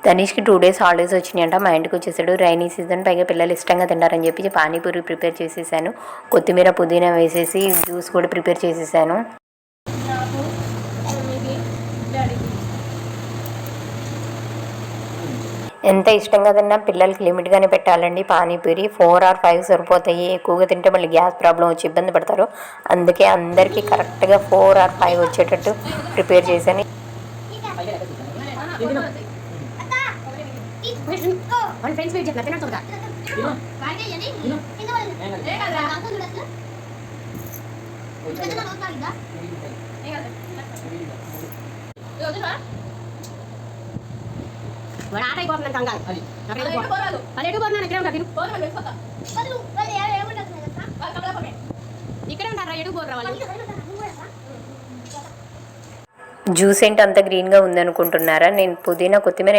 తనీష్కి 2 days holidays వచ్చినాయంట. మా ఇంటికి వచ్చేసాడు. రైనీ సీజన్, పైగా పిల్లలు ఇష్టంగా తింటారని చెప్పి పానీపూరి ప్రిపేర్ చేసేసాను. కొత్తిమీర పుదీనా వేసేసి జ్యూస్ కూడా ప్రిపేర్ చేసేసాను. ఎంత ఇష్టంగా తిన్నా పిల్లలకి లిమిట్గానే పెట్టాలండి. పానీపూరి 4 or 5 సరిపోతాయి. ఎక్కువగా తింటే మళ్ళీ గ్యాస్ ప్రాబ్లం వచ్చి ఇబ్బంది పడతారు. అందుకే అందరికీ కరెక్ట్గా 4 or 5 వచ్చేటట్టు ప్రిపేర్ చేశాను. ఆట అయిపోతున్నాను కంగారు ఇక్కడే ఉంటారా ఎడుగు పోరా వాళ్ళు. జ్యూస్ ఏంటి అంత గ్రీన్గా ఉందనుకుంటున్నారా? నేను పుదీనా కొత్తిమీర